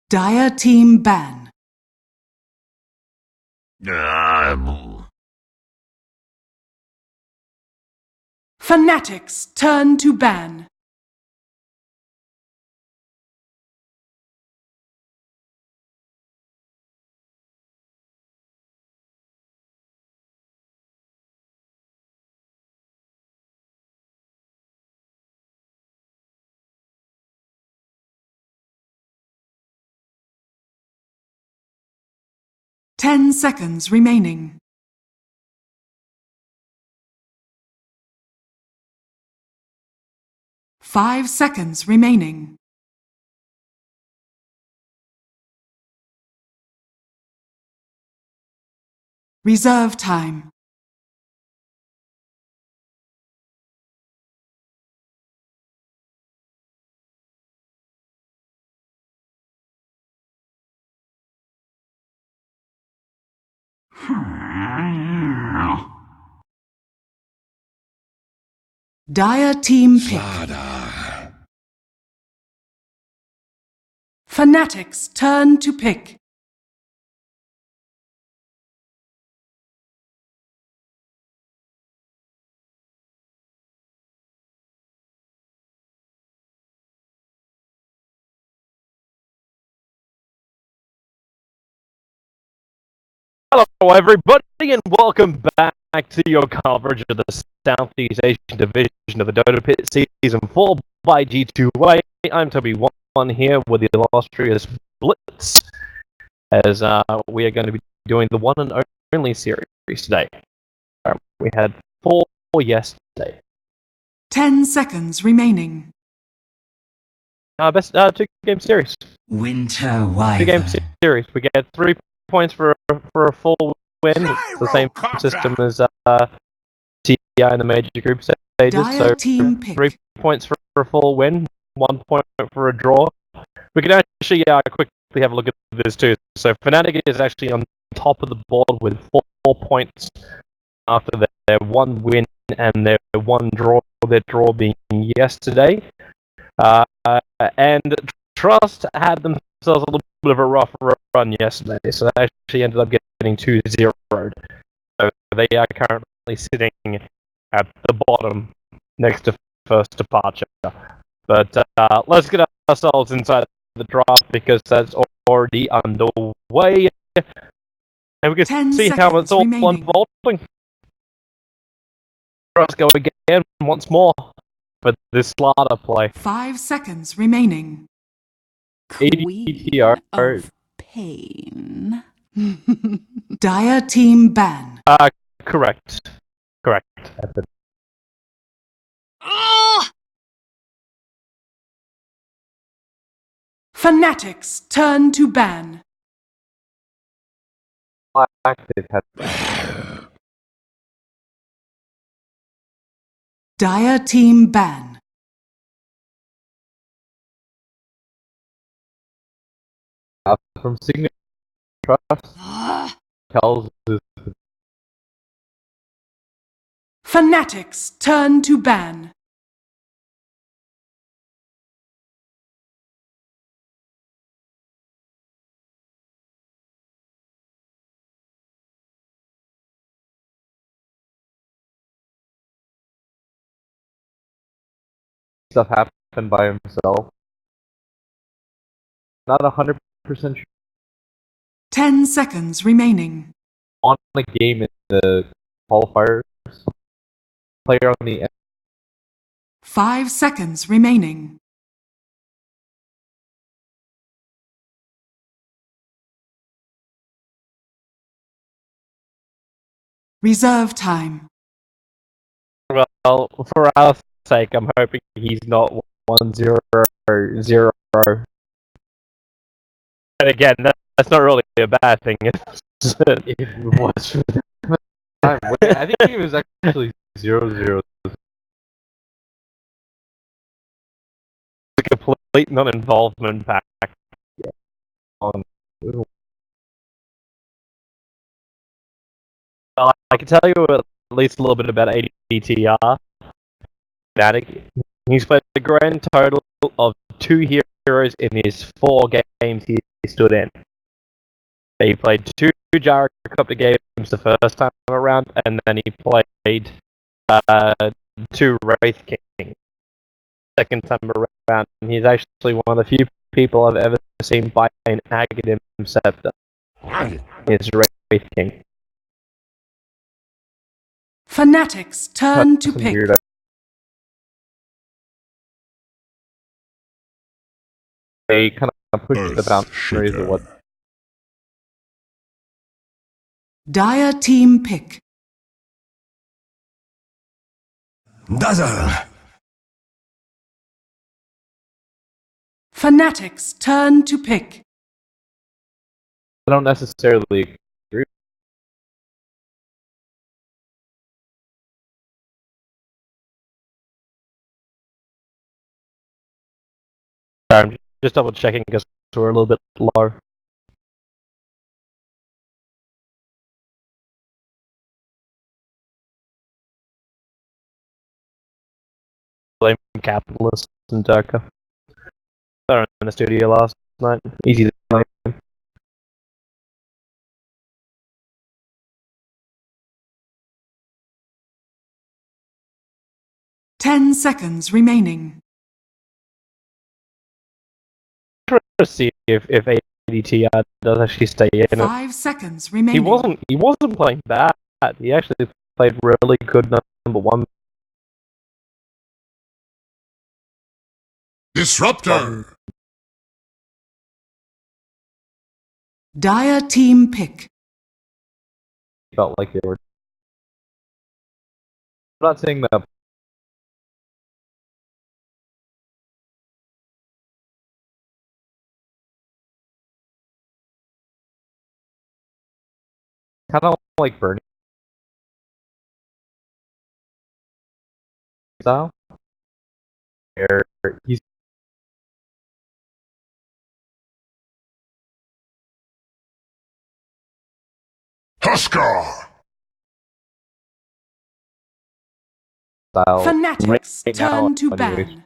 Dire team ban. Fnatic's turn to ban. Ten seconds remaining. Five seconds remaining. Reserve time. Dire team pick. Fnatic's turn to pick. Hello everybody and welcome back to your coverage of the Southeast Asian Division of the Dota Pit Season 4 by G2A. I'm Toby1 here with the illustrious Blitz, as we are going to be doing the one and only series today. We had 4 yesterday. 10 seconds remaining. Best 2-game series. Winter Wyvern. 2-game series. We get 3 points for a full win. It's the same system as TI in the major group stages. Dire So team pick. 3 points for a full win, 1 point for a draw. We can actually quickly have a look at this too. So Fnatic is actually on top of the board with 4 points after their 1 win and their 1 draw. Their draw being yesterday. And Trust had themselves a little bit of a rough run yesterday, so they actually ended up getting 2-0'd. So they are currently sitting at the bottom next to First Departure. But let's get ourselves inside the draft because that's already underway. And we can see how it's all unfolding. Trust go again once more for this slaughter play. 5 seconds remaining. Queen of Pain. Dire team ban. Correct. Fnatic's turn to ban. Dire team ban. From Signature.Trust tells us Fnatic's turn to ban. stuff happened by himself. Not 100% sure 10 seconds remaining. on the game in the qualifiers. Player on the 5 seconds remaining. Reserve time. well, for our sake, I'm hoping he's not 1-0-0. And again, that's not really a bad thing. It was for them. I think he was actually 0-0. A complete non-involvement pack. Well, I can tell you at least a little bit about ADTR. Fnatic. He's played a grand total of 2 heroes in his 4 games he stood in. He played 2 Gyrocopter games the first time around, and then he played 2 Wraith King second time around. And he's actually one of the few people I've ever seen buy an Aghanim Scepter. It's Wraith King. Fnatic's turn to pick. Weirdo. They kind of push the boundaries of what. Dire team pick. Dazzle! Fnatic's turn to pick. I don't necessarily agree. I'm just double checking because we're a little bit low. Blame capitalists and Dota. They were in the studio last night. Easy to blame. 10 seconds remaining. Try to see if ADT does actually stay in. 5 seconds remaining. He wasn't playing bad. He actually played really good number 1. Disruptor! Dire team pick. Felt like they were. I'm not saying that. Kind of like Bernie style. Where he's Huskar! style. Fnatic's right now, turn to anyways. ban.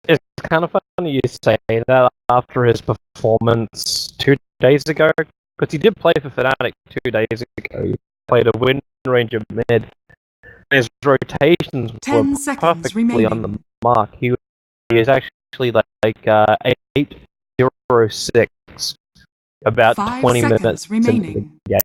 It's kind of funny you say that after his performance 2 days ago, because he did play for Fnatic 2 days ago. He played a Wind Ranger mid. His rotations 10 were seconds perfectly on the remaining. mark. He is actually like 806, about 5 20 seconds minutes into the remaining. game.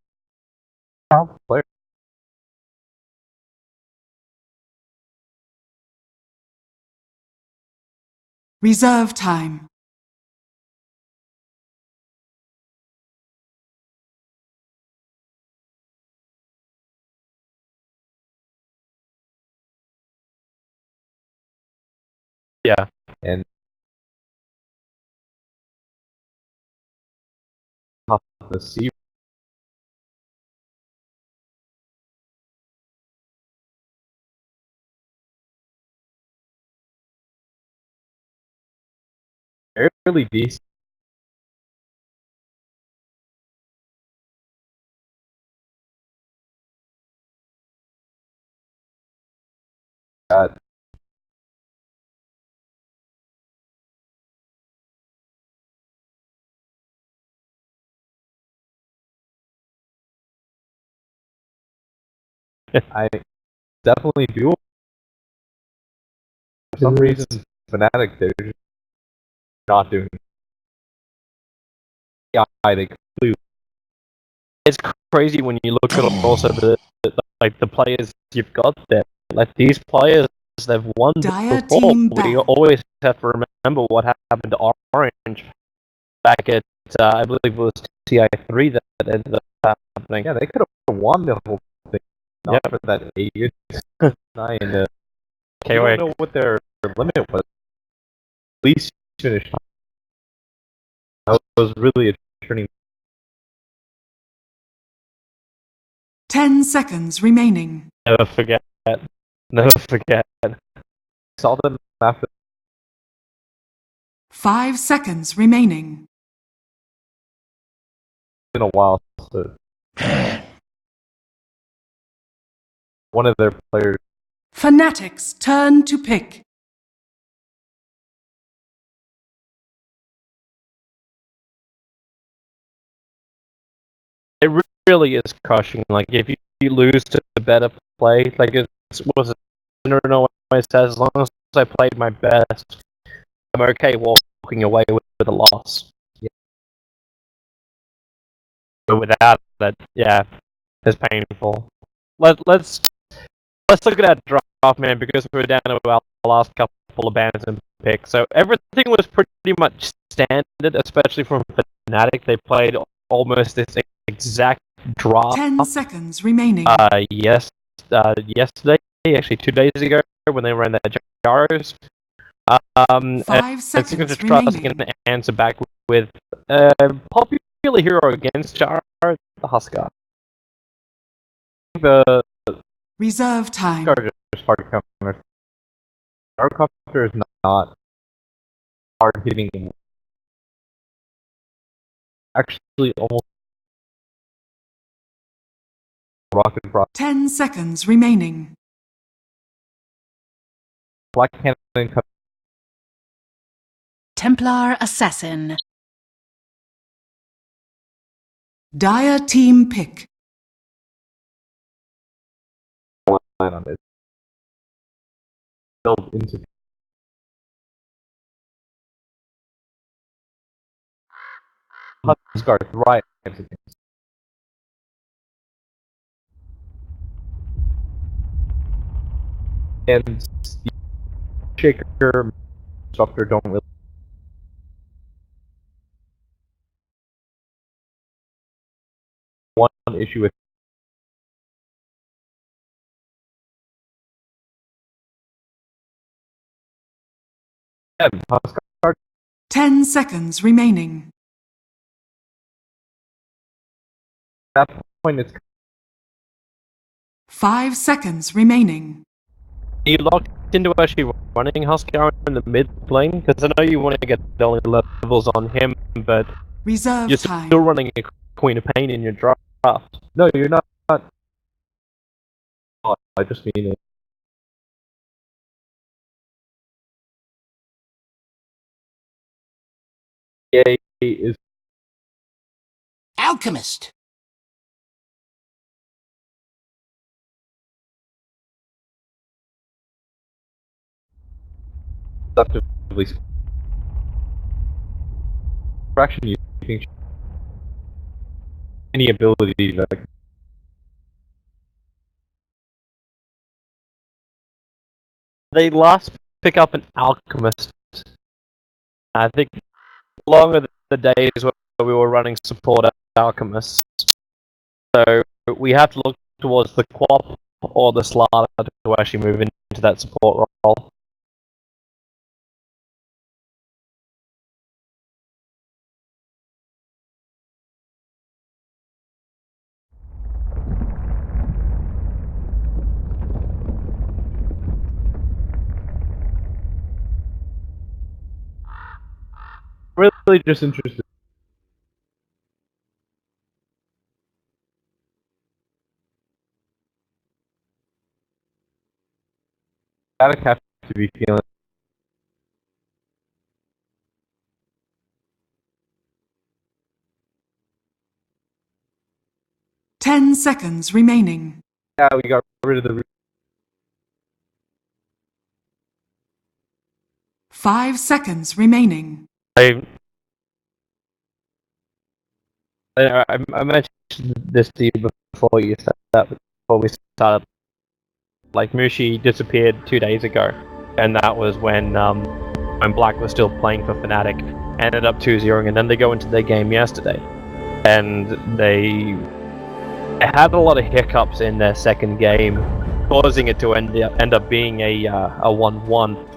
Reserve time. Yeah, and off the sea. Fairly decent. I definitely do. For some reason, Fnatic, they're just not doing it. Yeah, they completely. It's crazy when you look at also the players you've got there. Like these players, they've won Dire before. team We ban. always have to remember what happened to Orange back at I believe it was TI3 that ended up happening. Yeah, they could have won the whole thing. Not for that 8 9. I don't know what their limit was. At least finish. That was really a turning. 10 seconds remaining. Never forget. Never forget. Saw them after 5 seconds remaining. in a while. So One of their players. Fnatic's turn to pick. It really is crushing. Like, if you lose to the better play, like it was a no says, as long as I played my best, I'm okay walking away with a loss. Yeah. But without that, yeah, it's painful. Let's look at that draft, man, because we're down to our last couple of bands and picks. So everything was pretty much standard, especially from Fnatic. They played almost this exact draft. 10 seconds remaining. Yesterday, actually 2 days ago, when they ran their Jaros. 5 seconds Signature.Trust remaining. can answer back with popular hero against Jaro, the Huskar. The Reserve time. Huskar just hard counter. Gyrocopter is not hard hitting. Actually, almost rocket rock. 10 seconds remaining. Black Cannon Templar Assassin. Dire team pick. line on it. Built into Huskar thrives against. And the Shaker Doctor don't really. One issue with Huskar 10 seconds remaining. at that point it's 5 seconds remaining. you locked into actually running Huskar in the mid lane, because I know you want to get the only levels on him, but Reserve you're time. still running a Queen of Pain in your draft. No, you're not. Oh, I just mean it. EA is Alchemist. effectively fraction using any ability that they last pick up an alchemist. I think longer than the days where we were running support alchemists. So we have to look towards the Quap or the Slata to actually move into that support role. Really just interested. Fnatic have to be feeling 10 seconds remaining. yeah, we got rid of the 5 seconds remaining. I mentioned this to you before you said that, before we started. Like, Mushi disappeared 2 days ago, and that was when Black was still playing for Fnatic, ended up 2-0, and then they go into their game yesterday, and they had a lot of hiccups in their second game, causing it to end up being a 1-1.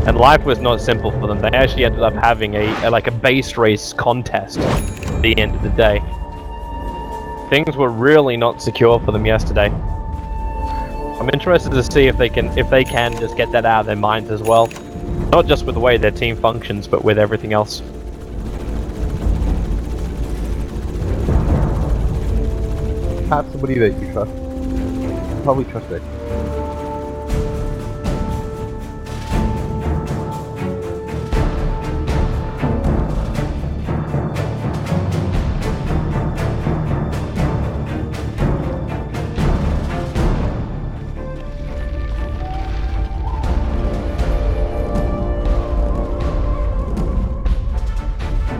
And life was not simple for them. They actually ended up having a base race contest at the end of the day. Things were really not secure for them yesterday. I'm interested to see if they can just get that out of their minds as well. Not just with the way their team functions, but with everything else. Have somebody that you trust. Probably trust it.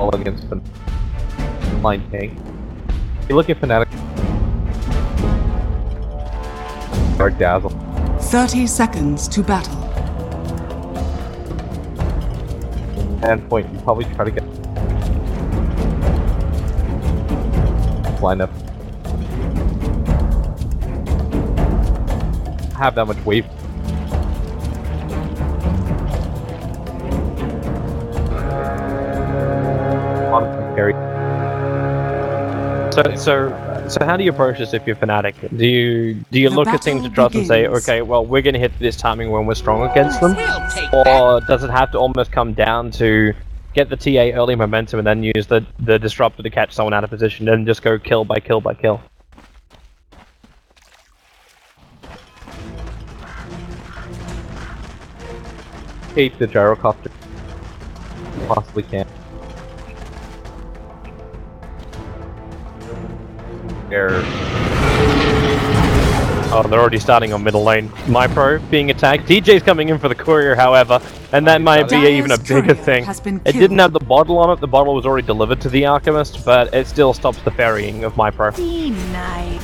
All against line tank. You look at Fnatic. Dark Dazzle. 30 seconds to battle. And point, you probably try to get line up. Have that much wave. Carry. So how do you approach this if you're Fnatic? Do you look at Signature.Trust and say, okay, well, we're going to hit this timing when we're strong against them? Or does it have to almost come down to get the TA early momentum and then use the disruptor to catch someone out of position and just go kill by kill by kill? Hate the gyrocopter. Possibly can. Oh, they're already starting on middle lane. MyPro being attacked. DJ's coming in for the courier, however, and that might be even a bigger thing. It didn't have the bottle on it. The bottle was already delivered to the Alchemist, but it still stops the ferrying of MyPro. Denied.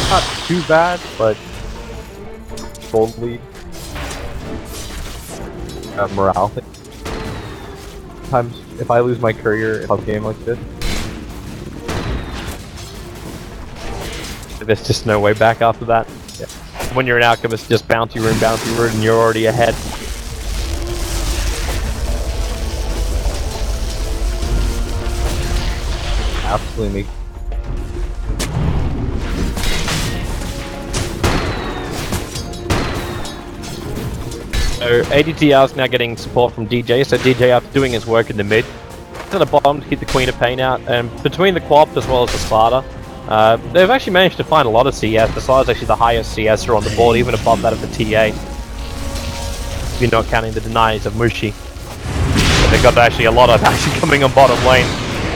Not too bad, but gold lead. Morale thing. Sometimes if I lose my courier in a game like this, there's just no way back after that. Yeah. When you're an Alchemist, just bounty rune, and you're already ahead. Absolutely. So ADTR is now getting support from DJ, so DJ after doing his work in the mid. To the bottom to keep the Queen of Pain out, and between the Quap as well as the Sparta. They've actually managed to find a lot of CS. The Slar's actually the highest CSer on the board, even above that of the TA. If you're not counting the denies of Mushi. But they've got actually a lot of action coming on bottom lane.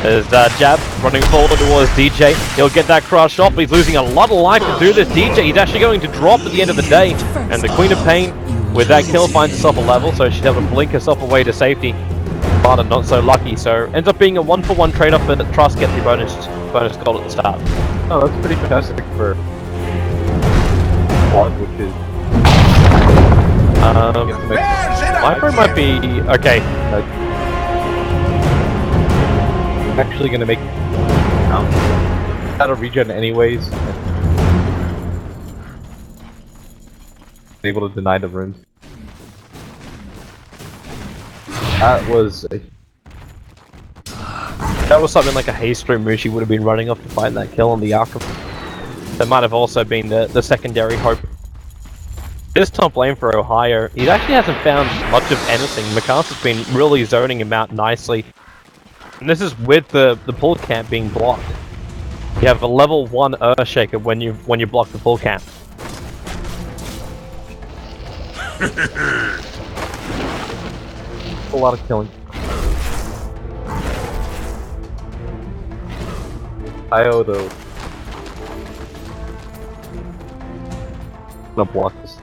There's Jab running forward towards DJ. He'll get that crush off, but he's losing a lot of life to do this. DJ, he's actually going to drop at the end of the day. And the Queen of Pain, with that kill, finds herself a level, so she's able to blink herself away to safety. Sparta not so lucky, so ends up being a 1-for-1 trade-off, but Trust gets the bonus goal at the start. Oh, that's pretty fantastic for quad, which is MyPro might be okay. Actually gonna make out of regen anyways. Able to deny the runes. That was something like a haste room Mushi would have been running off to find that kill on the Alchemist. That might have also been the secondary hope. This top lane for Ohio, he actually hasn't found much of anything. Mikasa's been really zoning him out nicely. And this is with the pull camp being blocked. You have a level 1 Earthshaker when you block the pull camp. A lot of killing. IO though. I'm gonna block this.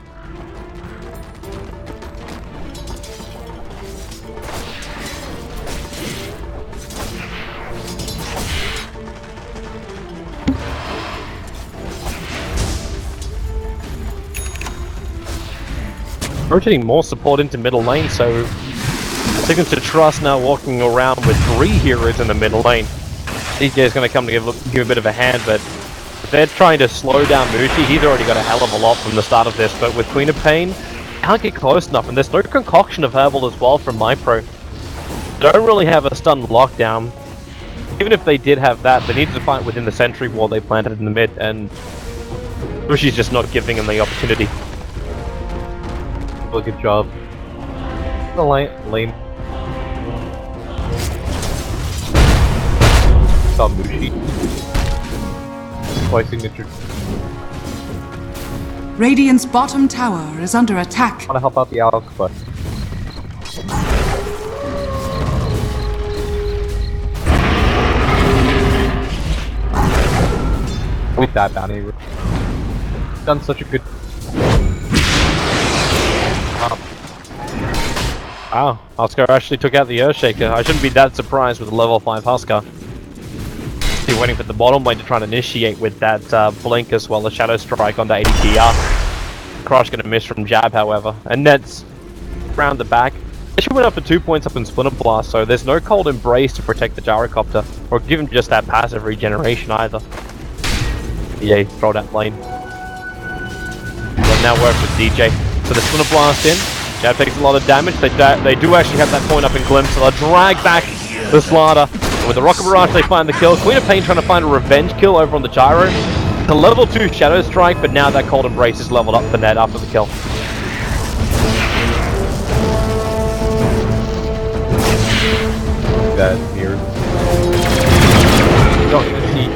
Rotating more support into middle lane, so Signature.Trust now walking around with 3 heroes in the middle lane. DJ is going to come to give a bit of a hand, but if they're trying to slow down Mushi, he's already got a hell of a lot from the start of this, but with Queen of Pain, can't get close enough, and there's no concoction of Herbal as well from MyPro. Don't really have a stun lockdown. Even if they did have that, they needed to fight within the sentry wall they planted in the mid, and Mushi's just not giving them the opportunity. Well, good job. The lane. Saw Mushi. by Signature. Radiant's bottom tower is under attack. I want to help out the Alex quest. With that bounty, done such a good. Wow, Huskar actually took out the Earthshaker. I shouldn't be that surprised with a level 5 Huskar. He's waiting for the bottom lane to try and initiate with that blink as well as Shadow Strike on the ADTR. Crush gonna miss from jab, however, and Ned's round the back. She went up for 2 points up in Splinter Blast, so there's no Cold Embrace to protect the Gyrocopter, or give him just that passive regeneration either. Yeah, throw that lane. Will now work with DJ. So the Splinter Blast in. Jab takes a lot of damage. They do actually have that point up in Glimpse, so they'll drag back the Slaughter. And with the Rocket Barrage, they find the kill. Queen of Pain trying to find a revenge kill over on the Gyro. The level 2 Shadow Strike, but now that Cold Embrace is leveled up for Ned after the kill. That mirror. Don't see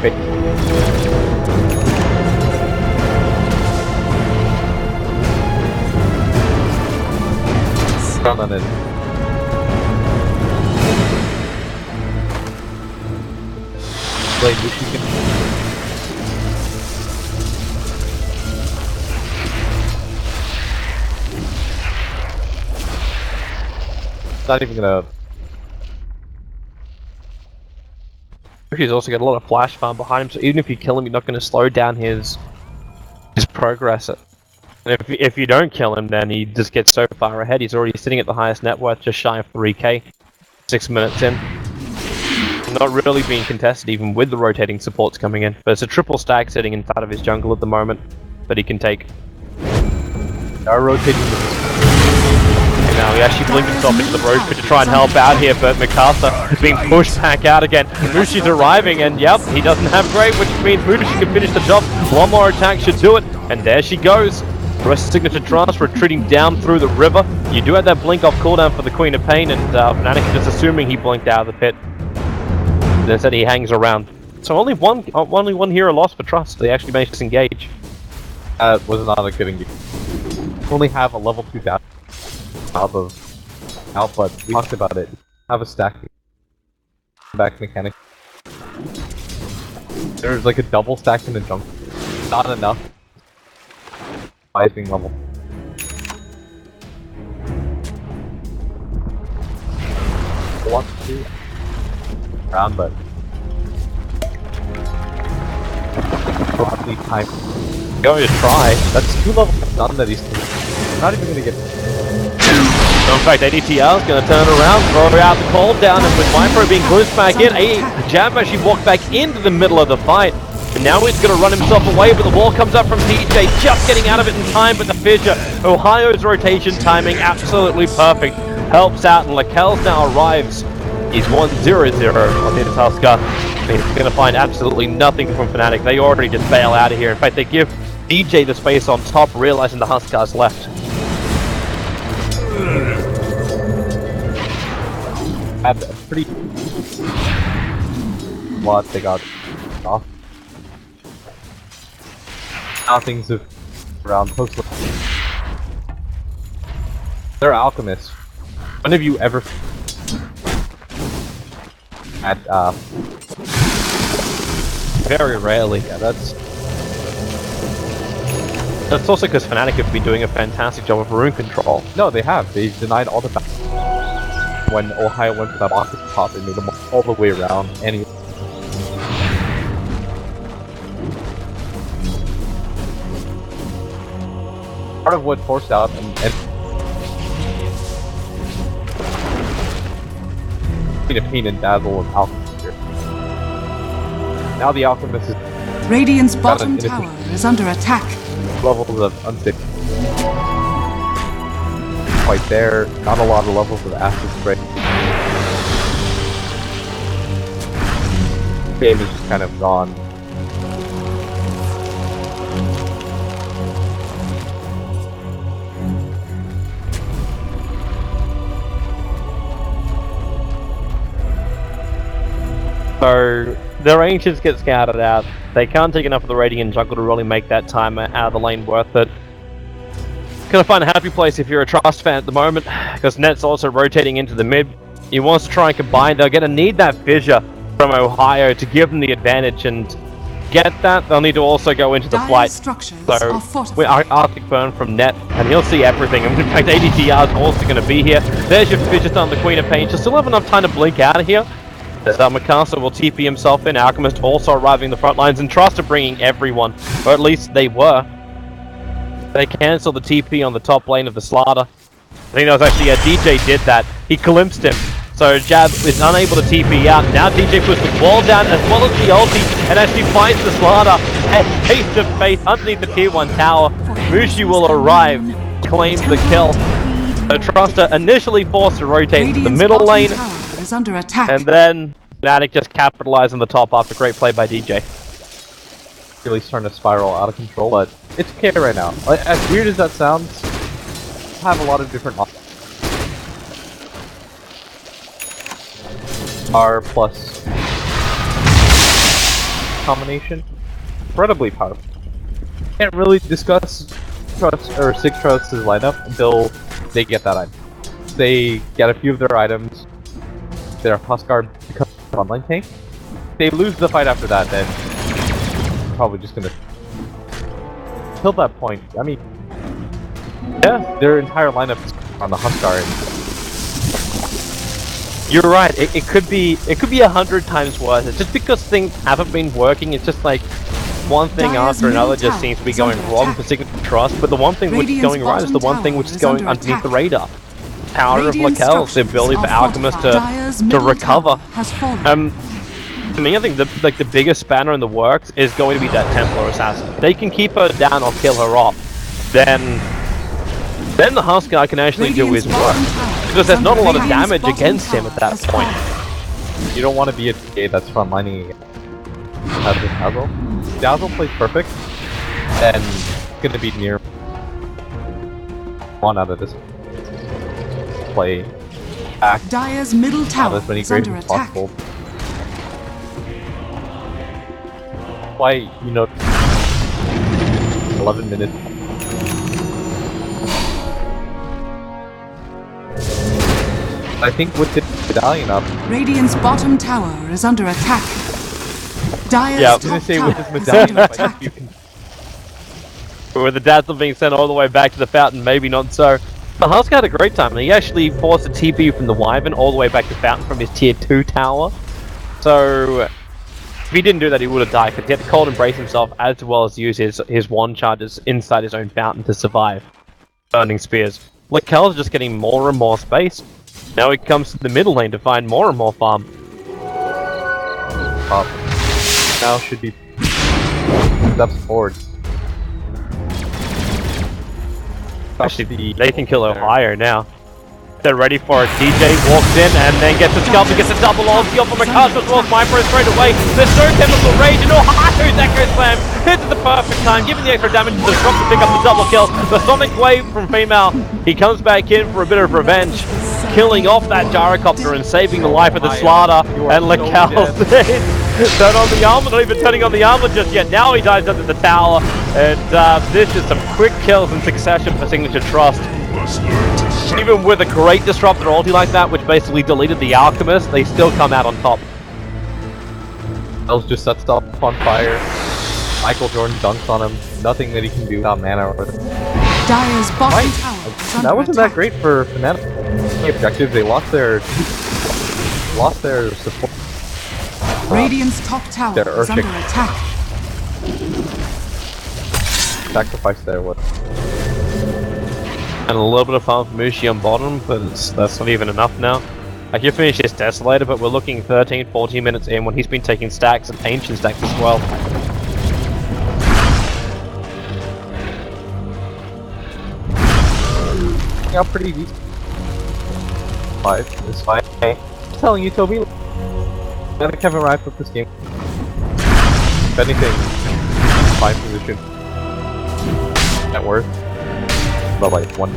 on it. Blade, which you can. Not even gonna. He's also got a lot of flash farm behind him, so even if you kill him, you're not going to slow down his progress. And if you don't kill him, then he just gets so far ahead. He's already sitting at the highest net worth, just shy of 3k, 6 minutes in. Not really being contested, even with the rotating supports coming in. But it's a triple stack sitting inside of his jungle at the moment that he can take. No rotating. And now he actually blinked himself into the road to try and help out here, but MacArthur is being pushed back out again. Mushi's arriving, and yep, he doesn't have great, which means Mushi can finish the job. One more attack should do it, and there she goes. The rest of Signature.Trust retreating down through the river. You do have that blink off cooldown for the Queen of Pain, and Fnatic just assuming he blinked out of the pit. And instead he hangs around. So only one hero lost for Trust. They actually managed to disengage. Was not a good engage. Only have a level 2 down. But we talked about it. Have a stack back mechanic. There's like a double stack in the jungle. Not enough. Being level. Want to round, but probably time. Going to try. That's 2 levels done that he's not even gonna get. So in fact, ADTR is going to turn around, throw out the cold down, and with Micro being close back in, Jab actually walked back into the middle of the fight. And now he's going to run himself away, but the wall comes up from DJ, just getting out of it in time, but the fissure. Ohio's rotation timing, absolutely perfect. Helps out, and Lakel's now arrives. He's 1-0-0 on his Huskar. He's going to find absolutely nothing from Fnatic. They already just bail out of here. In fact, they give DJ the space on top, realizing the Huskar's left. Had a pretty lot they got off. Now things have around post. They're alchemists. When have you ever had very rarely, yeah, that's also because Fnatic have been doing a fantastic job of rune control. No, they have. They've denied all the when Ohio went for that box at the top, they made them all the way around anyway. Part of what forced out and Queen of Pain and Dazzle and Alchemist here. Now the Alchemist is Radiant's bottom tower is under attack. Levels of unsafe. Quite there, not a lot of levels of acid spray. Game is just kind of gone. So their ancients get scouted out. They can't take enough of the Radiant jungle to really make that time out of the lane worth it. Gonna find a happy place if you're a Trust fan at the moment, because Net's also rotating into the mid. He wants to try and combine. They're gonna need that fissure from Ohio to give them the advantage, and get that, they'll need to also go into the Dire flight. structures So, are fortified. with Arctic Burn from Net, and he'll see everything. And in fact, ADTR is also going to be here. There's your fissure on the Queen of Pain. She'll still have enough time to blink out of here. Mikasa will TP himself in. Alchemist also arriving in the front lines, and Trust are bringing everyone, or at least they were. They cancel the TP on the top lane of the Slaughter. I think that was actually, DJ did that. He glimpsed him. So Jab is unable to TP out. Now DJ puts the wall down as well as the ulti and actually finds the Slaughter and face to face underneath the tier 1 tower. Mushi will arrive, claims the kill. So Trust are initially forced to rotate to the middle lane, Is under attack. and then Fnatic just capitalized on the top after great play by DJ. Really starting to spiral out of control, but it's okay right now. As weird as that sounds, I have a lot of different options. R plus combination, incredibly powerful. Can't really discuss Trust or Signature.Trust's lineup until they get that item. They get a few of their items. Their Huskar becomes an online tank. They lose the fight after that, then probably just gonna kill that point. I mean, yeah, their entire lineup is on the Huskar. You're right. It could be 100 times worse. It's just because things haven't been working. It's just like one thing Dire's after another middle just seems to be tower is going under wrong attack. for Signature.Trust. But the one thing which is Radiant's going right is the bottom one thing tower which is is going under underneath the attack. radar. Power of Radiant Lakel's, the ability for structures are Alchemist Dire's to middle recover. tower has fallen. To me, I think the biggest spanner in the works is going to be that Templar Assassin. If they can keep her down or kill her off, then the Huskar can actually do his work. Because there's not a lot of damage against him at that point. You don't want to be a TA that's frontlining again. Has this Dazzle? Dazzle plays perfect, and gonna be near one out of this play. Act Dire's middle tower as many is graves under as attack. possible. Why, 11 minutes. I think with the medallion up, Radiant's bottom tower is under attack. Dire's Yeah, I I was gonna top say tower with this is medallion under up, I attack. think you can. With the Dazzle being sent all the way back to the fountain, maybe not so. But Huskar had a great time, and he actually forced a TP from the Wyvern all the way back to fountain from his tier 2 tower. So, if he didn't do that, he would have died, because he had to cold embrace himself as well as use his wand charges inside his own fountain to survive. Burning spears. Lakel's just getting more and more space. Now he comes to the middle lane to find more and more farm. Up. Now should be steps forward. Actually, they can kill Ohio now. They're ready for it. DJ walks in and then gets a scalp and gets a double on skill from Mikasa as well as Viper straight away. There's no chemical rage and Ohio's Echo Slam hits at the perfect time, giving the extra damage to the drop to pick up the double kill. The Sonic Wave from Female. He comes back in for a bit of revenge, killing off that gyrocopter and saving the life of the Slaughter. And Lakel's turn on the armor, not even turning on the armor just yet. Now he dives under the tower, and this is some quick kills in succession for Signature.Trust. Even with a great disruptor ulti like that, which basically deleted the Alchemist, they still come out on top. Els just sets stuff on fire. Michael Jordan dunks on him. Nothing that he can do without mana. Dire's bottom tower is under That wasn't that attack. great for Fnatic. The objective, they lost their support. Radiant's top tower Their is under Urshik. attack. Sacrifice there was. And a little bit of farm for Mushi on bottom, but that's not even enough now. I can finish this Desolator, but we're looking 13, 14 minutes in when he's been taking stacks and ancient stacks as well. Yeah, pretty decent. 5 is fine. I'm telling you, Toby, let Kevin wrap up this game. If anything, fine position. Net worth. But like one.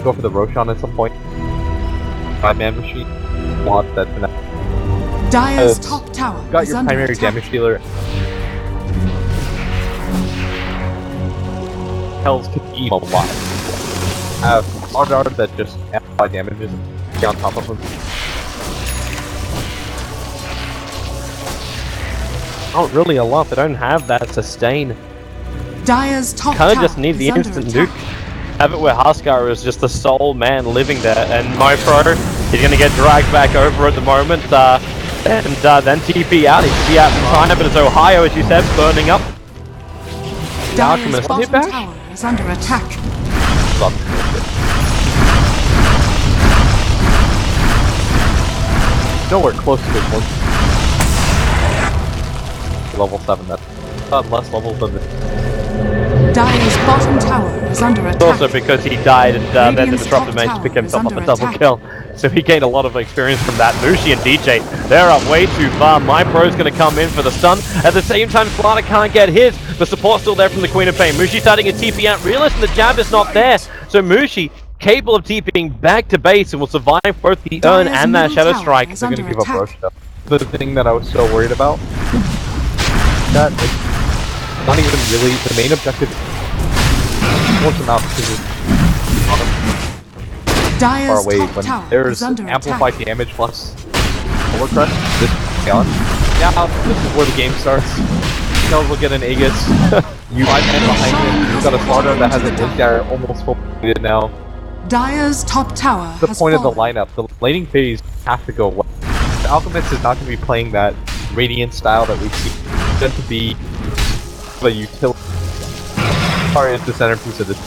Go for the Roshan at some point. 5-man machine. Want that Fnatic. Dire's top tower Got is your under primary attack. damage dealer. Hells could eat a lot. Have Slardar that just amplify damages on top of him. Not really a lot. They don't have that sustain. Dire's top Kind tower of just need is the under instant attack. nuke. Have it where Huskar is just the sole man living there, and Mopro is going to get dragged back over at the moment, and then TP out. He's TP out in time, but it's Ohio, as you said, burning up. Dire's Alchemist bottom hit back? tower is under attack. Nowhere close to this one. Level 7, that's not less levels than this. Dire's bottom tower is under attack. Also because he died, and then the Radiant's disruptor top managed to tower pick himself is up a under double attack. kill. So he gained a lot of experience from that. Mushi and DJ, they're up way too far. MyPro's going to come in for the stun. At the same time, Fnatic can't get his. The support's still there from the Queen of Pain. Mushi starting a TP out, realizing the jab is not there. So Mushi, capable of TPing back to base, and will survive both the Urn Dire's and that middle Shadow tower Strike. is They're under gonna give up attack. Roche though. The thing that I was so worried about, that is not even really the main objective. Force them out because it's far Dire's away top when tower there's is under amplified attack. damage plus overcrush. This beyond. Yeah, this is where the game starts. Kells will get an Aegis. You 5 men behind him. You've got a Slaughter that has a Blink Dagger almost full completed now. Dire's top tower The has point of the fallen. lineup, the laning phase have to go well. The Alchemist is not going to be playing that Radiant style that we've seen. It's meant to be the utility. Sorry, it's the centerpiece of this.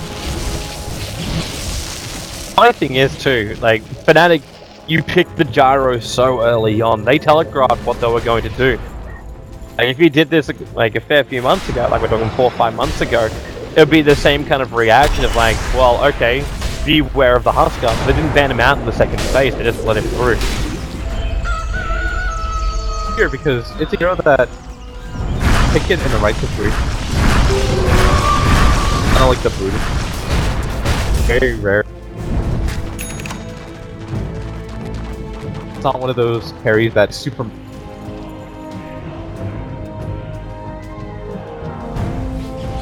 My thing is too, like, Fnatic, you picked the gyro so early on. They telegraphed what they were going to do. Like, if you did this like a fair few months ago, like we're talking 4 or 5 months ago, it would be the same kind of reaction of like, well, okay, beware of the Huskar. They didn't ban him out in the second phase, they just let him through. Here, because it's a hero that pick it in the right situation. I don't like the boot. Very rare. It's not one of those carries that's super.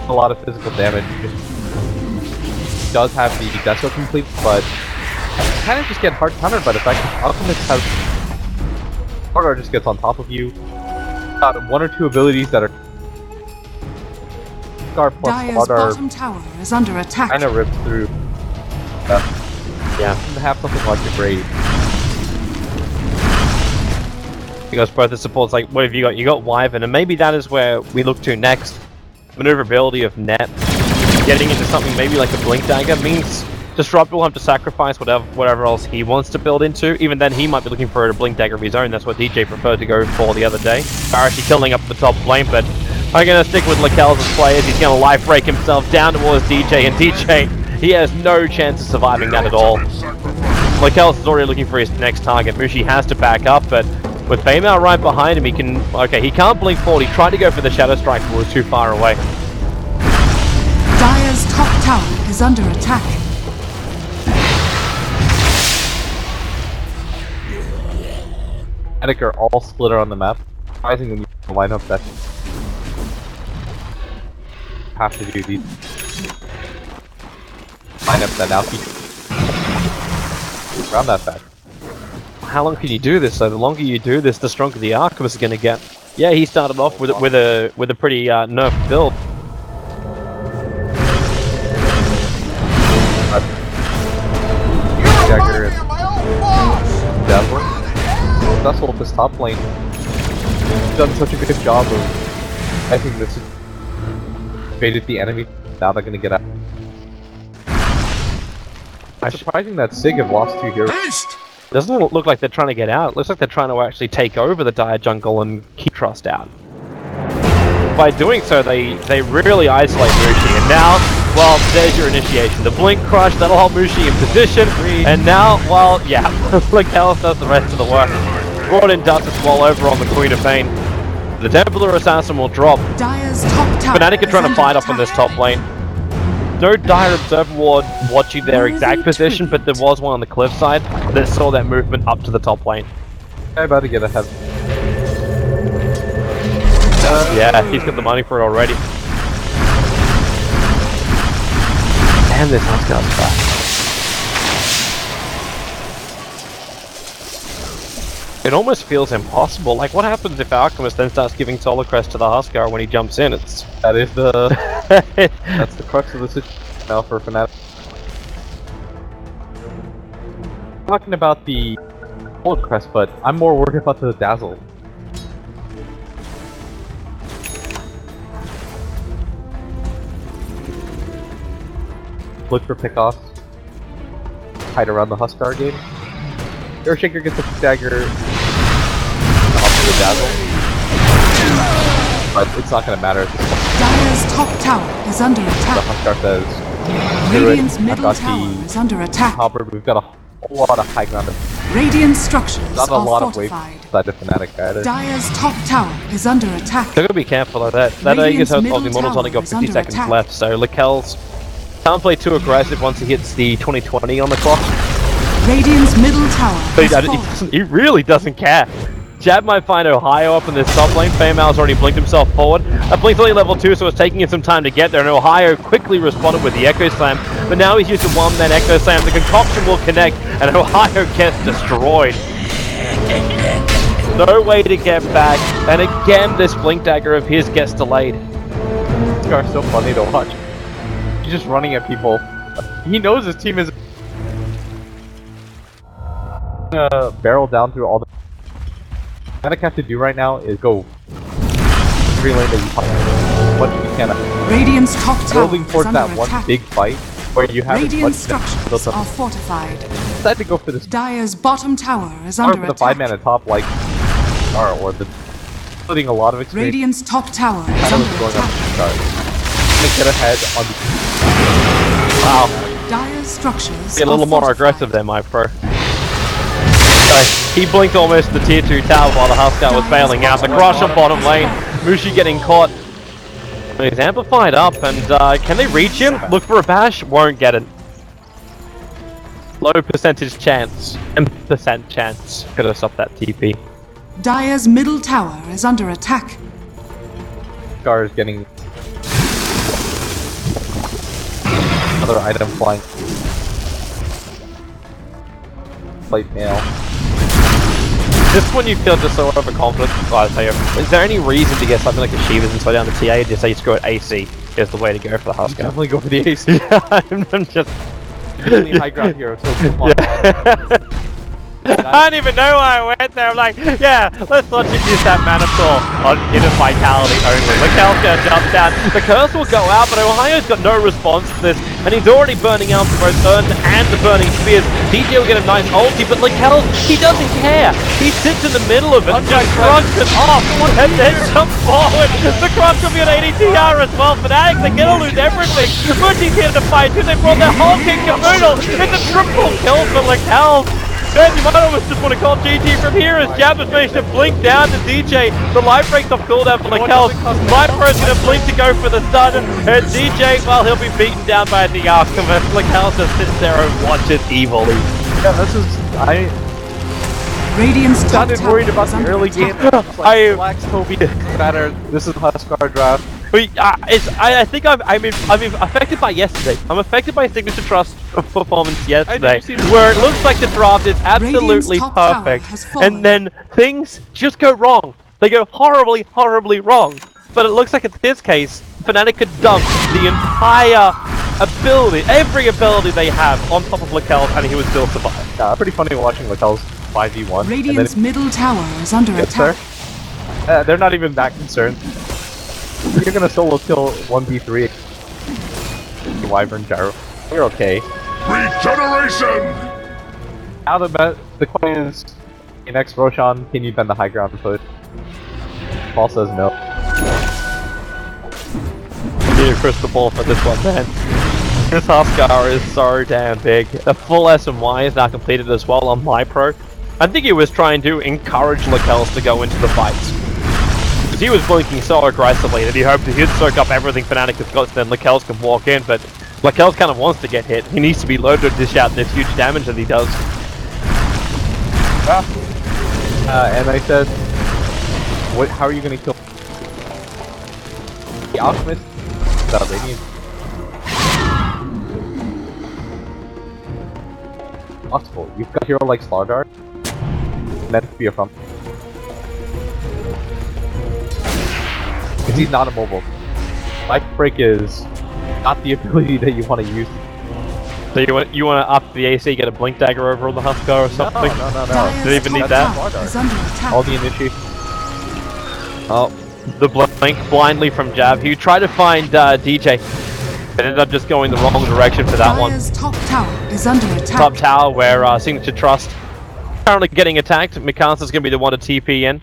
A lot of physical damage. It does have the Deso complete, but you kind of just get hard countered by the fact that Alchemist has. Hardar just gets on top of you. Got 1 or 2 abilities that are. Scar plus Dire's Hardar bottom tower is under attack. kind of rips through. Yeah. To have something like the Braid. Because both the supports, like, what have you got? You got Wyvern, and maybe that is where we look to next. Maneuverability of Net. Getting into something maybe like a Blink Dagger means Disrupt will have to sacrifice whatever else he wants to build into. Even then, he might be looking for a Blink Dagger of his own. That's what DJ preferred to go for the other day. Actually killing up the top lane, but I'm going to stick with Lakel's as players. He's going to life break himself down towards DJ, and DJ, he has no chance of surviving that at all. Lakel's is already looking for his next target. Mushi has to back up, but with Baymar right behind him, he can... Okay, he can't blink forward. He tried to go for the Shadow Strike, but was too far away. Dire's top tower is under attack. Fnatic are all split around the map. Surprising when you line up that have to do these lineup that now keep around that fact. How long can you do this? So the longer you do this, the stronger the Archivist is going to get. Yeah, he started off with a pretty nerfed build. Jagger and Dazzler. Successful with this top lane. He's done such a good job of. I think this has baited the enemy. Now they're gonna get out. It's surprising that Sig have lost 2 heroes. Haste! Doesn't look like they're trying to get out. It looks like they're trying to actually take over the Dire jungle and keep Trust out. By doing so, they really isolate Mushi. And now, well, there's your initiation. The Blink Crush, that'll hold Mushi in position. And now, well, yeah, Lakel does the rest of the work. Brought in dust as well over on the Queen of Pain. The Templar Assassin will drop. Dire's top tower Fnatic are is trying to under fight off on this attack. top lane. No Dire Observer Ward watching their exact position, but there was one on the cliff side that saw that movement up to the top lane. I'm about to get ahead. Yeah, he's got the money for it already. Damn, this Huskard's fast. It almost feels impossible. Like, what happens if Alchemist then starts giving Solar Crest to the Huskar when he jumps in? That is the that's the crux of the situation now for Fnatic. Talking about the Solar Crest, but I'm more worried about the Dazzle. Look for pickoffs. Hide around the Huskar game. Earthshaker gets a dagger off of the Dazzle. But it's not gonna matter at this point. Dire's top tower is under The attack. Huskar says, Radiant's I've middle got tower the is under attack. Halberd, we've got a whole lot of high ground. Radiant structures Not a are lot of weight fortified. inside the Fnatic either. Dire's top tower is under attack. They're gonna be careful of that. That Radiant's Aegis middle of the Immortals only got tower is 50 under seconds attack. left, so Lakel's can't play too aggressive once he hits the 2020 on the clock. Radiant's middle tower But has fallen. he really doesn't care. Jab might find Ohio up in this top lane. Feymal's already blinked himself forward. Blink's only level 2, so it's taking him some time to get there. And Ohio quickly responded with the Echo Slam. But now he's used a one-man Echo Slam. The concoction will connect, and Ohio gets destroyed. No way to get back. And again, this Blink Dagger of his gets delayed. This guy's so funny to watch. He's just running at people. He knows his team is barrel down through all the. What I have to do right now is go 3 lane that you pop as much as you can. Radiant's top tower Building is towards under that one attack. big fight where you have as Radiant much structures built are up. fortified. Decide to go for this Dire's bottom tower is or under for the 5 attack. man at top like or the putting a lot of experience. Radiant's top tower is Kind under of going up attack. to start. Gonna get ahead on the Wow. Dire's structures Be a little are more fortified. aggressive there, my pro. He blinked almost the tier 2 tower while the Huskar was bailing out. The crush on bottom lane. Mushi getting caught. He's amplified up, and can they reach him? Look for a bash. Won't get it. Low percentage chance. % chance. Could have stopped that TP. Dire's middle tower is under attack. Scar is getting another item flying. Plate mail. Just when you feel just so overconfident, I tell you, is there any reason to get something like a Shivas and slow down the TA and just say screw it, AC is the way to go for the Huskar? Definitely go for the AC. I'm just... Really high ground hero, so come on. I don't even know why I went there. I'm like, yeah, let's not just use that Manitor on inner vitality only. Lakel's gonna jump down. The curse will go out, but Ohio's got no response to this, and he's already burning out both Urn and the burning spears. DJ will get a nice ulti, but Lakel, he doesn't care. He sits in the middle of it and just shrugs it off, and then jumps forward. The Crunch will be an ADTR as well. Fnatic, they're gonna lose everything. Muji's here to fight too. They brought their whole king to Moodle. It's a triple kill for Lakel. Man, you might almost just want to call GT from here as Jab has managed to blink down to DJ. The life breaks off cooldown for Lakel. Viper's going to blink to go for the stun. And DJ, well, he'll be beaten down by the Alchemist. Lakel just sits there and watches evilly. Yeah, this is Radiant's top sounded tower worried about is the under early attack. game. Like, relax, Toby. Better. This is Huskar draft. I think I'm affected by yesterday. I'm affected by Signature.Trust performance yesterday, where it looks like the draft is absolutely Radiant's top tower perfect, has fallen. and then things just go wrong. They go horribly, horribly wrong. But it looks like in this case, Fnatic could dump the entire ability, every ability they have on top of Lakel, and he would still survive. Pretty funny watching Lakel's 5v1. Radiant's middle tower is under Yes, attack. sir. They're not even that concerned. You're gonna solo kill 1v3 the Wyvern Gyro. You're okay. Regeneration! Now the question is, next Roshan, can you bend the high ground push? Paul says no. You need a crystal ball for this one, man. This Huskar is so damn big. The full SMY is now completed as well on my pro. I think he was trying to encourage Lakels to go into the fights. Because he was blinking so aggressively that he hoped that he'd soak up everything Fnatic has got, so then Lakels can walk in, but Lakels kind of wants to get hit. He needs to be loaded to dish out this huge damage that he does. And I said, how are you gonna kill? the Alchemist, the Radiant. Possible. You've got a hero like Slardar, meant to be a front. Because he's not immobile. Life Break is not the ability that you want to use. So you want to up the AC, get a Blink Dagger over on the Huskar or something? No. Dire's Do they even need top that? tower is under attack. All the initiate. Oh, the Blink blindly from Jab. He tried to find DJ, but ended up just going the wrong direction for that one. Dire's top tower is under attack. Top tower where Signature.Trust currently getting attacked. Mikasa's going to be the one to TP in.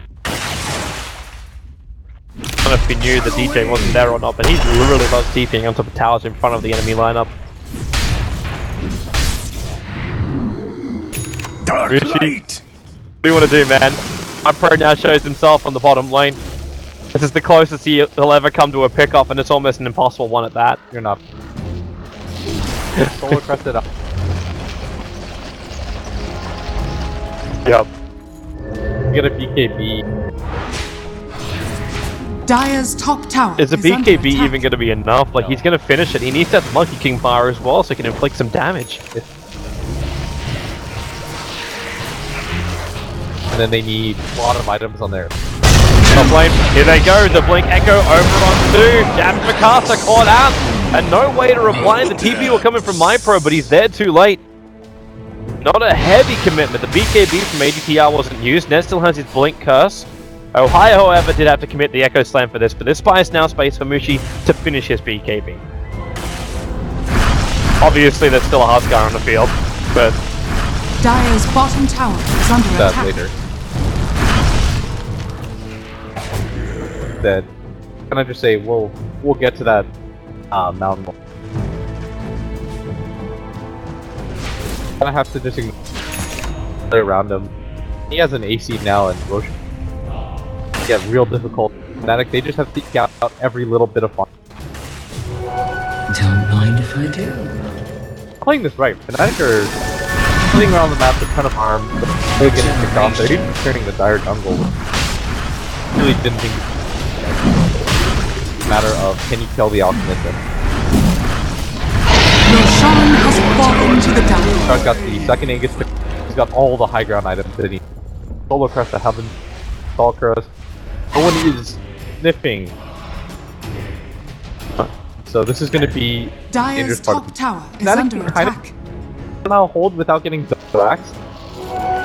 I don't know if he knew the DJ wasn't there or not, but he literally loves TPing on top of towers in front of the enemy lineup. Dark Rishi. light. What do you want to do, man? My pro now shows himself on the bottom lane. This is the closest he'll ever come to a pick-off, and it's almost an impossible one at that. You're not. Solo crested up. Yep. Get a BKB. Dire's top tower Is a under BKB attack. even going to be enough? Like, he's going to finish it. He needs that Monkey King power as well, so he can inflict some damage. And then they need a lot of items on there. Top lane, here they go, the Blink Echo over on 2, Jab Mikasa caught out, and no way to reply. The TP will come in from MyPro, but he's there too late. Not a heavy commitment, the BKB from ADTR wasn't used, Ned still has his Blink Curse. Ohio, however, did have to commit the Echo Slam for this, but this buys now space for Mushi to finish his BKB. Obviously, there's still a Huskar on the field, but... Dire's bottom tower is under That attack. later. Dead. Can I just say we'll get to that mountain. I have to just play around him. He has an AC now and Roche get real difficult. Fnatic, they just have to eke out every little bit of fun. Don't mind if I do. Playing this right, Fnatic are sitting around the map with a ton of harm, but they're getting picked off. They're even turning the dire jungle. Really didn't think matter of can you kill the Alchemist. Roshan has fallen to the down. He's got the second Aegis, he's got all the high ground items that he needs. Solo Crest to Heaven, Stalkers. No one is sniffing. So this is going to be Dire's dangerous part. top tower is Fnatic under can kind attack. of now hold without getting double axe.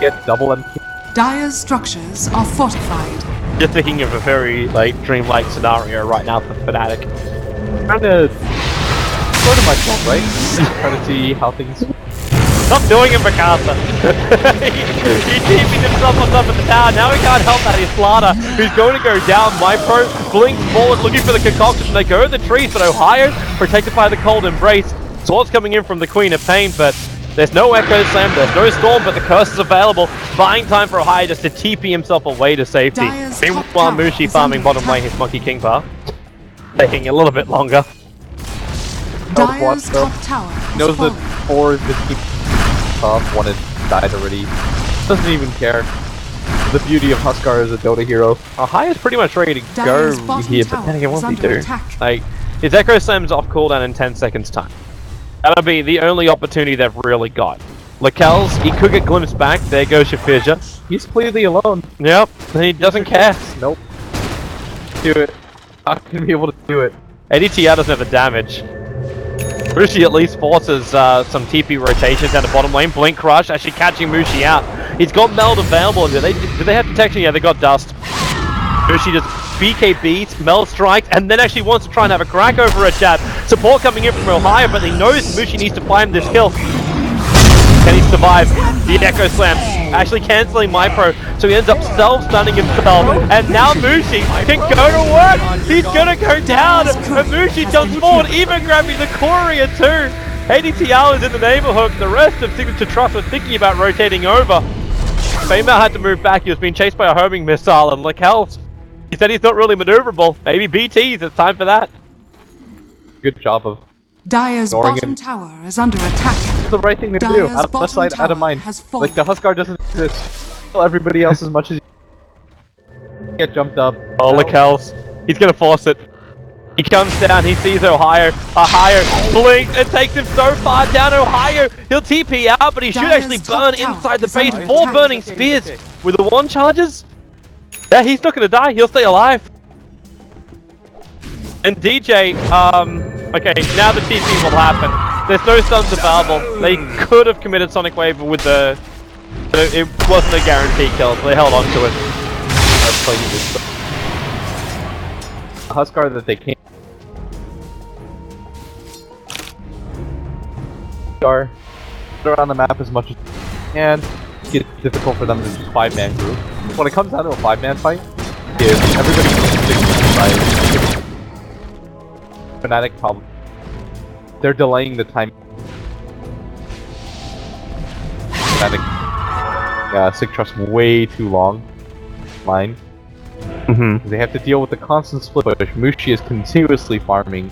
Get double MP. Dire's structures are fortified. Just thinking of a very, like, dreamlike scenario right now for Fnatic. Trying to sort of myself, right? Trying to see how things. Stop doing it, Mikasa! he TP'd himself on top of the tower, now he can't help that, he's Slaughter, who's going to go down. MyPro blinks forward, looking for the concoction. They go to the trees, but Ohio, protected by the cold embrace. Swords coming in from the Queen of Pain, but there's no Echo Slam, there's no Storm, but the curse is available. Buying time for Ohio just to TP himself away to safety. Dire's Meanwhile, top tower Mushi is farming under bottom lane attack. his Monkey King bar. Taking a little bit longer. Dire's though. top tower has Knows that fallen. 4 is just keep off. 1 had died already. Doesn't even care. The beauty of Huskar as a Dota hero. Ohio's pretty much ready to Dire's go bottom here, but tower then again, is what do he under do? attack. Like, his Echo Slam's off cooldown in 10 seconds time. That'll be the only opportunity they've really got. Lakel's, he could get glimpsed back. There goes your fissure. He's clearly alone. Yep, he doesn't care. Nope. Do it. Not gonna be able to do it. ADTR doesn't have the damage. Mushi at least forces some TP rotations down the bottom lane. Blink Crush actually catching Mushi out. He's got Meld available. Do they have detection? Yeah, they got Dust. Mushi just BKBs, Meld strikes, and then actually wants to try and have a crack over a Jab. Support coming in from Ohio, but he knows Mushi needs to find this kill. Can he survive the Echo Slam? Actually cancelling MyPro, so he ends up self-stunning himself. And now Mushi can go to work! He's gonna go down! And Mushi jumps forward, even grabbing the courier too! ADTR is in the neighborhood, the rest of Signature.Trust was thinking about rotating over. Feymar had to move back, he was being chased by a homing missile, and Lakel's, he said he's not really maneuverable. Maybe BTs, it's time for that. Good job of Dire's ignoring bottom him. tower is under attack. It's the right thing to do. Dire's Out of bottom sight, out of tower mind. has fallen. Like the Huskar doesn't exist. Kill everybody else as much as you get jumped up. Oh, Lakel's, he's gonna force it. He comes down, he sees Ohio blinks and takes him so far down. Ohio, he'll TP out, but he should actually burn inside the base. 4 burning spears with the 1 charges. Yeah, he's not gonna die, he'll stay alive. And DJ, okay, now the TP will happen. There's no stuns available. They could have committed Sonic Wave with the... But it wasn't a guaranteed kill, so they held on to it. Huskar that they can't... around the map as much as can. It's difficult for them to just 5-man group. When it comes down to a 5-man fight, if everybody by Fnatic problem, they're delaying the time. Fnatic, Signature.Trust way too long. Line. They have to deal with the constant split push. Mushi is continuously farming.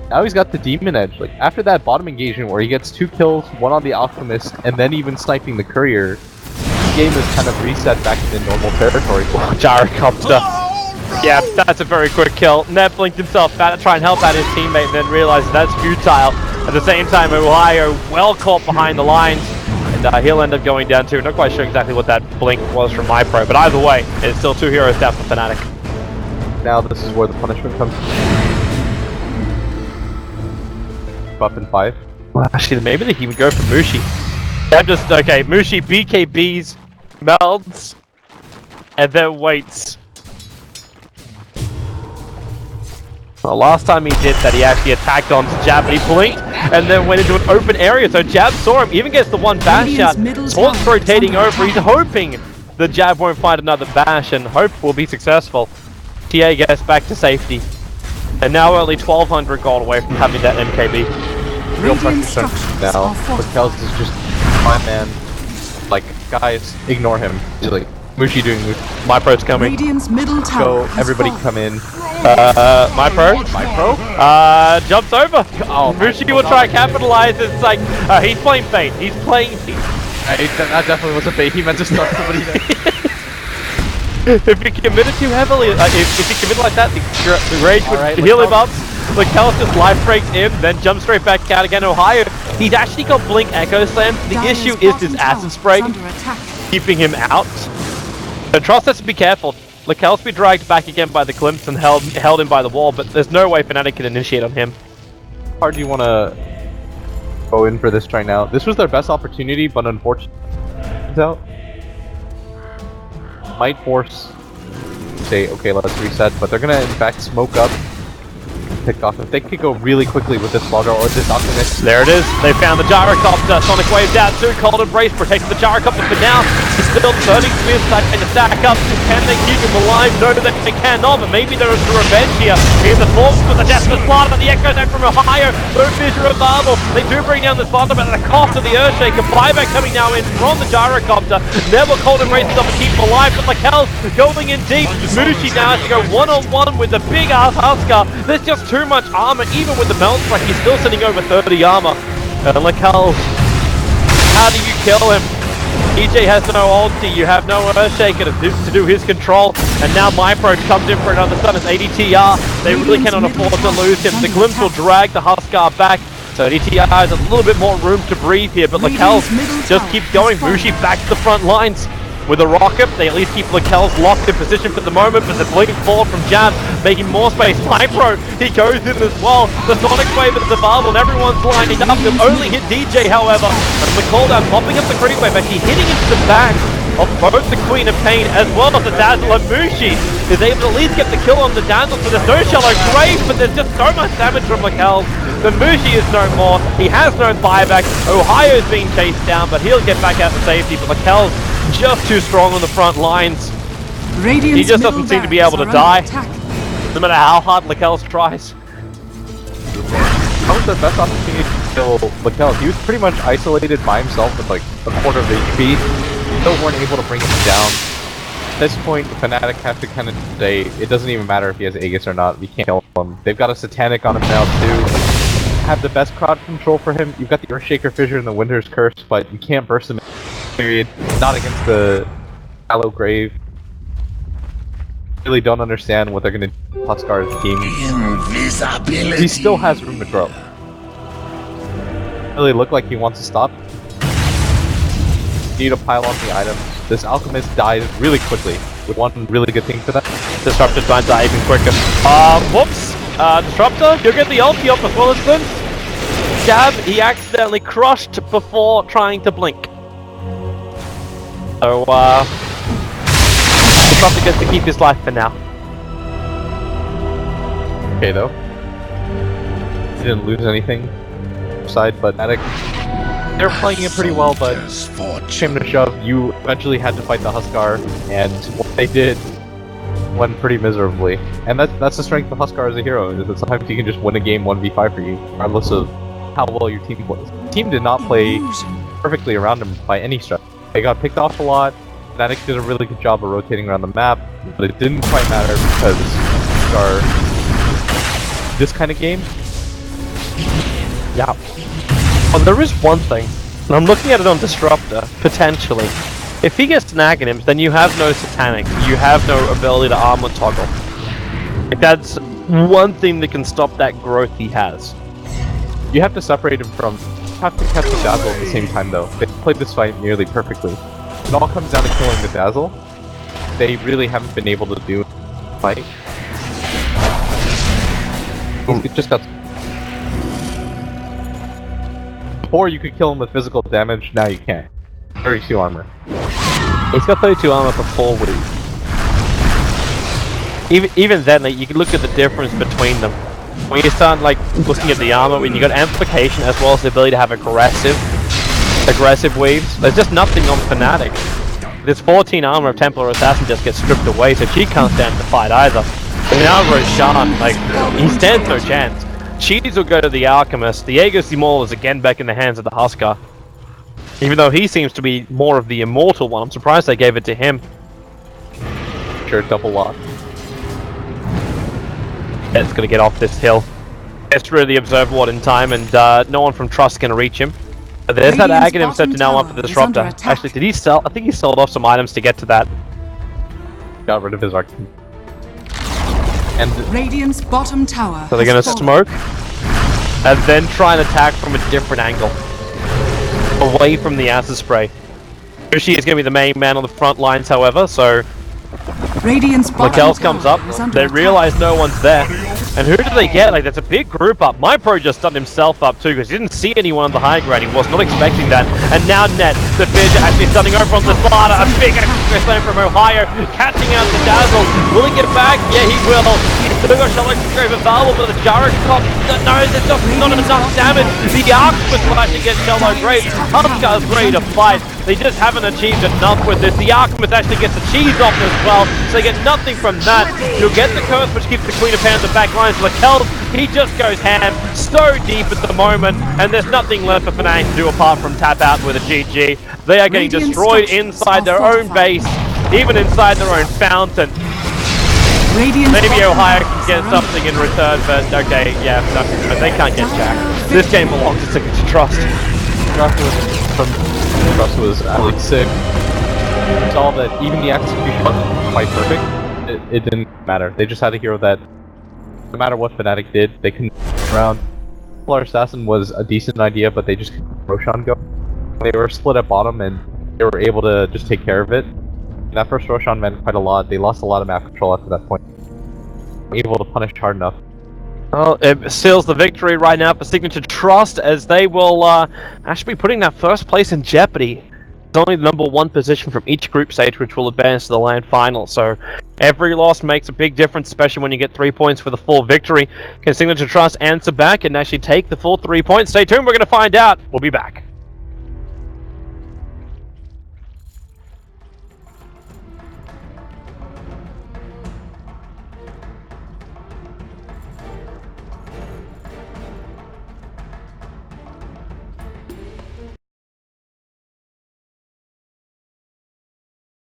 Now he's got the Demon Edge. Like, after that bottom engagement where he gets 2 kills, 1 on the Alchemist, and then even sniping the Courier, the game is kind of reset back into normal territory. Gyrocopter. Yeah, that's a very quick kill. Neb blinked himself out to try and help out his teammate and then realized that's futile. At the same time, Ohio well caught behind the lines. And he'll end up going down too. Not quite sure exactly what that blink was from MyPro, but either way, it's still 2 heroes down for Fnatic. Now this is where the punishment comes. Buff in 5. Well, actually, maybe they even go for Mushi. I'm just, okay, Mushi BKBs, melts, and then waits. Well, last time he did that, he actually attacked onto Jab, but he blinked and then went into an open area. So Jab saw him, even gets the 1 bash out. Taunts rotating over. He's hoping the Jab won't find another bash, and hope will be successful. TA gets back to safety, and now we're only 1,200 gold away from having that MKB. Real pressure starts now. Raquel's is just 5-man. Like, guys, ignore him. He's like, Mushi doing Mushi. MyPro's coming. Radiant's middle tower. Go, everybody come in. MyPro? Jumps over. Oh, Mushi will try and capitalize. It's like, he's playing bait. He's playing bait. That definitely wasn't bait. He meant to start somebody there. If he committed too heavily, if he committed like that, the rage would heal him up. Lakel's just life breaks in, then jumps straight back out again. Ohio, he's actually got Blink Echo Slam. The issue is this acid spray keeping him out. So Trust has to be careful. Lakel's be dragged back again by the Glimpse and held in by the wall, but there's no way Fnatic can initiate on him. How hard do you want to go in for this right now? This was their best opportunity, but unfortunately, out. Might force say, okay, let's reset, but they're gonna in fact smoke up, pick off. If they could go really quickly with this Slugger or this Alchemist. There it is. They found the Gyrocopter. Sonic Wave down too. Cold Embrace protects the Gyrocopter for now. He's still burning spears starting to stack up. Can they keep him alive? No, that they cannot, but maybe there is a revenge here. Here's the force with the Desperate Slaughter, but the Echo Zone from Ohio. No vision of Marble. They do bring down this bottom, but at the cost of the Earthshaker. Buyback coming now in from the Gyrocopter. Never Cold Embrace is up to keep him alive, but Lakel's going in deep. Mushi now has to go one-on-one with the big ass Huskar. There's just too much armor, even with the melt strike. He's still sitting over 30 armor. Lakel, how do you kill him? EJ has no ulti, you have no Earthshaker to do his control, and now MyPro comes in for another stun as ADTR. They really cannot afford to lose him. The Glimpse will drag the Huskar back, so ADTR has a little bit more room to breathe here, but Lakel just keeps going. Mushi back to the front lines. With a rocket, they at least keep Lakel's locked in position for the moment, but the blink forward from Jab, making more space. MyPro, he goes in as well. The Sonic Wave is available, and everyone's lining up. They'll only hit DJ, however. And the cooldown popping up the Creep Wave, actually hitting into the back of both the Queen of Pain as well as the Dazzle. And Mushi is able to at least get the kill on the Dazzle, so there's no shallow grave, but there's just so much damage from Lakel. The Mushi is no more. He has no buyback. Ohio's being chased down, but he'll get back out to safety. But Lakel's just too strong on the front lines. He just doesn't seem to be able to die, no matter how hard Lakel tries. That was their best opportunity to kill Lakel. He was pretty much isolated by himself with like a quarter of HP. Still weren't able to bring him down. At this point, Fnatic have to kind of say, it doesn't even matter if he has Aegis or not, we can't kill him. They've got a Satanic on him now too. Have the best crowd control for him. You've got the Earthshaker Fissure and the Winter's Curse, but you can't burst him in. Period. Not against the Shallow Grave. Really don't understand what they're gonna do. Huskars team, Invisibility. he still has room to grow. Really look like he wants to stop. Need to pile on the items. This alchemist dies really quickly. With one really good thing for that. Disruptor's going to die even quicker. Whoops! Disruptor, you'll get the ulti off before this then. Gab, he accidentally crushed before trying to blink. So, Disruptor gets to keep his life for now. Okay though. He didn't lose anything. Side, but Fnatic, they're playing it pretty well, but shame to shove, you eventually had to fight the Huskar, and what they did went pretty miserably. And that's the strength of Huskar as a hero, is that sometimes he can just win a game 1v5 for you, regardless of how well your team plays. The team did not play perfectly around him by any stretch. They got picked off a lot. Fnatic did a really good job of rotating around the map, but it didn't quite matter because Huskar, this kind of game. Yeah. Well, there is one thing, and I'm looking at it on Disruptor, potentially. If he gets snagging him, then you have no Satanic, you have no ability to armor toggle. Like, that's one thing that can stop that growth he has. You have to separate him from... You have to catch the Dazzle at the same time though. They played this fight nearly perfectly. It all comes down to killing the Dazzle. They really haven't been able to do the fight. It just got... Before you could kill him with physical damage, now you can't. 32 armor. He's got 32 armor for 4 weeks. Even then, like, you can look at the difference between them. When you start like looking at the armor, when you got amplification as well as the ability to have aggressive weaves, there's just nothing on Fnatic. This 14 armor of Templar Assassin just gets stripped away, so she can't stand to fight either. And now Roshan, like, he stands no chance. Cheese will go to the Alchemist. The Aegis Immortal is again back in the hands of the Huskar. Even though he seems to be more of the immortal one, I'm surprised they gave it to him. Sure, double lock. It's gonna get off this hill. Gets rid of the Observer Ward in time, and no one from Trust can reach him. But there's that Aghanim set to now up for the Disruptor. Actually, did he sell? I think he sold off some items to get to that. Got rid of his arc. And Radiant's bottom tower. So they're gonna smoke, and then try and attack from a different angle. Away from the acid spray. Rishi is gonna be the main man on the front lines, however, so... Radiant's bottom Mikels comes up, they realize no one's there. And who do they get? Like, there's a big group up. My pro just stunned himself up too, because he didn't see anyone on the high ground. He was not expecting that. And now Net, the Fidge, actually stunning over on the Sparta. A big extra slam from Ohio, catching out the Dazzle. Will he get back? Yeah, he will. He's still got Shallow Grave available, but the Jarek cop, no, there's not enough damage. The Arc was trying to get Shallow Grave. Huskars ready to fight. They just haven't achieved enough with this. The Alchemist actually gets the cheese off as well, so they get nothing from that. You'll get the curse, which keeps the Queen of Panda back lines. Mikels, he just goes ham, so deep at the moment, and there's nothing left for Fnatic to do apart from tap out with a GG. They are getting destroyed inside their own base, even inside their own fountain. Maybe Ohio can get something in return, but okay, yeah, no, they can't get Jack. This game belongs to Signature.Trust. Trust was really sick. We saw that even the execution wasn't quite perfect. It didn't matter. They just had a hero that, no matter what Fnatic did, they couldn't around. Templar Assassin was a decent idea, but they just couldn't let Roshan go. They were split at bottom, and they were able to just take care of it. And that first Roshan meant quite a lot. They lost a lot of map control after that point. Able to punish hard enough. Well, it seals the victory right now for Signature.Trust, as they will actually be putting that first place in jeopardy. It's only the #1 position from each group stage which will advance to the land final, so every loss makes a big difference, especially when you get 3 points for the full victory. Can Signature.Trust answer back and actually take the full 3 points? Stay tuned, we're going to find out. We'll be back.